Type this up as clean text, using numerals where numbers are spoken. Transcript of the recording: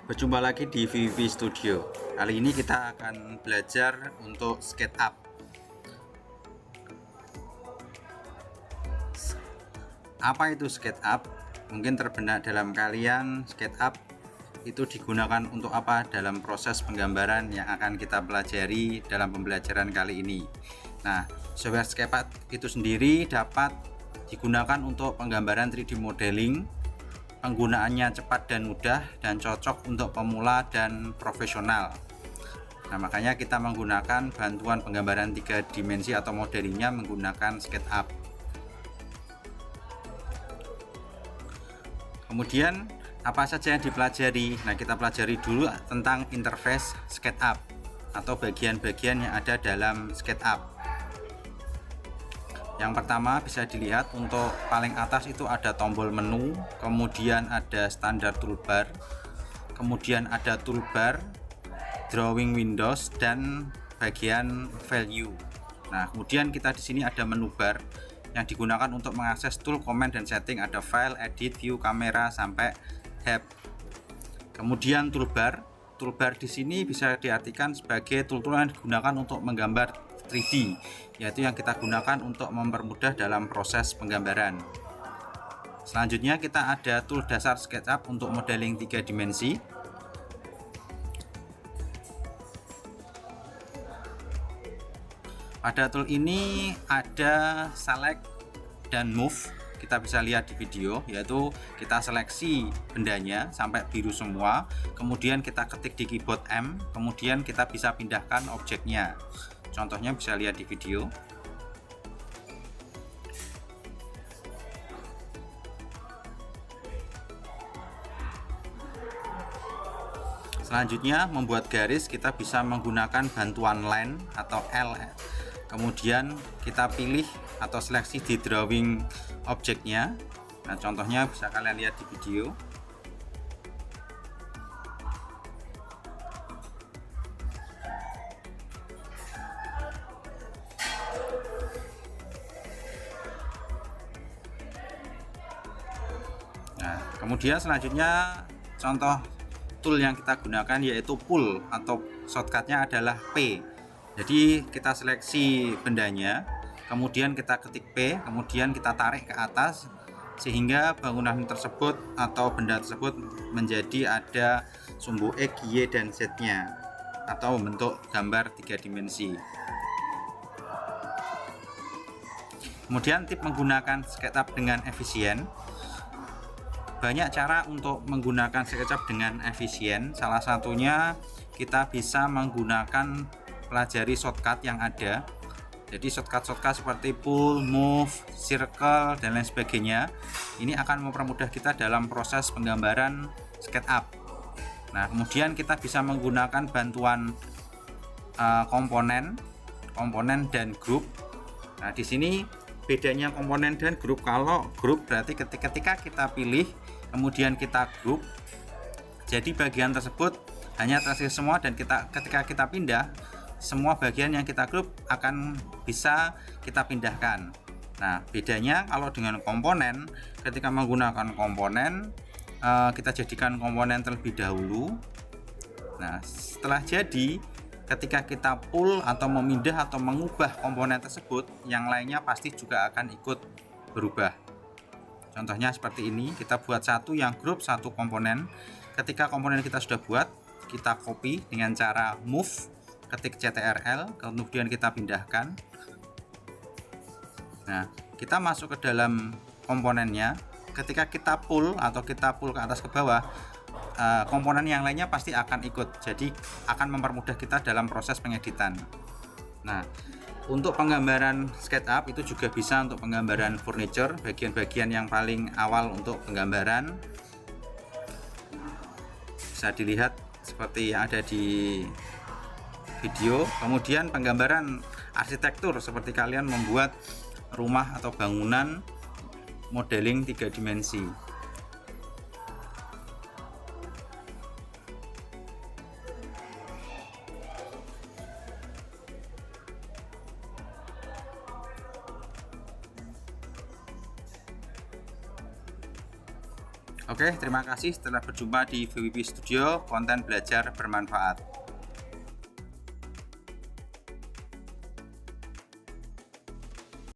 Berjumpa lagi di VV Studio. Kali ini kita akan belajar untuk SketchUp. Apa itu SketchUp? Mungkin terbenak dalam kalian, SketchUp itu digunakan untuk apa dalam proses penggambaran yang akan kita pelajari dalam pembelajaran kali ini. Nah, software SketchUp itu sendiri dapat digunakan untuk penggambaran 3D modeling. Penggunaannya cepat dan mudah dan cocok untuk pemula dan profesional. Nah, makanya kita menggunakan bantuan penggambaran 3 dimensi atau modelingnya menggunakan SketchUp. Kemudian apa saja yang dipelajari? Nah, kita pelajari dulu tentang interface SketchUp atau bagian-bagian yang ada dalam SketchUp. Yang pertama bisa dilihat untuk paling atas itu ada tombol menu, kemudian ada standar toolbar, kemudian ada toolbar, drawing windows, dan bagian value. Nah, kemudian kita di sini ada menu bar yang digunakan untuk mengakses tool, command, dan setting. Ada file, edit, view, kamera, sampai help. Kemudian toolbar di sini bisa diartikan sebagai tool-tool yang digunakan untuk menggambar 3D, yaitu yang kita gunakan untuk mempermudah dalam proses penggambaran. Selanjutnya kita ada tool dasar SketchUp untuk modeling 3 dimensi. Pada tool ini ada select dan move. Kita bisa lihat di video, yaitu kita seleksi bendanya sampai biru semua, kemudian kita ketik di keyboard M, kemudian kita bisa pindahkan objeknya. Contohnya bisa lihat di video. Selanjutnya membuat garis, kita bisa menggunakan bantuan line atau L. Kemudian kita pilih atau seleksi di drawing objeknya. Nah, contohnya bisa kalian lihat di video. Nah, kemudian selanjutnya contoh tool yang kita gunakan yaitu pull atau shortcutnya adalah P. Jadi kita seleksi bendanya, kemudian kita ketik P, kemudian kita tarik ke atas sehingga bangunan tersebut atau benda tersebut menjadi ada sumbu X, Y, dan Z-nya atau bentuk gambar 3 dimensi. Kemudian tip menggunakan SketchUp dengan efisien. Banyak cara untuk menggunakan SketchUp dengan efisien. Salah satunya kita bisa menggunakan pelajari shortcut yang ada. Jadi shortcut seperti pull, move, circle, dan lain sebagainya ini akan mempermudah kita dalam proses penggambaran SketchUp. Nah, kemudian kita bisa menggunakan bantuan komponen dan grup. Nah, di sini bedanya komponen dan grup. Kalau grup berarti ketika kita pilih kemudian kita grup, jadi bagian tersebut hanya tersisa semua, dan ketika kita pindah, semua bagian yang kita grup akan bisa kita pindahkan. Nah, bedanya kalau dengan komponen, ketika menggunakan komponen kita jadikan komponen terlebih dahulu. Nah, setelah jadi, ketika kita pull atau memindah atau mengubah komponen tersebut, yang lainnya pasti juga akan ikut berubah. Contohnya seperti ini, kita buat satu yang grup, satu komponen. Ketika komponen kita sudah buat, kita copy dengan cara move, ketik CTRL, kemudian kita pindahkan. Nah, kita masuk ke dalam komponennya. Ketika kita pull ke atas ke bawah, komponen yang lainnya pasti akan ikut, jadi akan mempermudah kita dalam proses pengeditan. Nah, untuk penggambaran SketchUp itu juga bisa untuk penggambaran furniture, bagian-bagian yang paling awal untuk penggambaran. Bisa dilihat seperti yang ada di video. Kemudian penggambaran arsitektur, seperti kalian membuat rumah atau bangunan modeling 3 dimensi. Oke, terima kasih telah berjumpa di VWP Studio, konten belajar bermanfaat.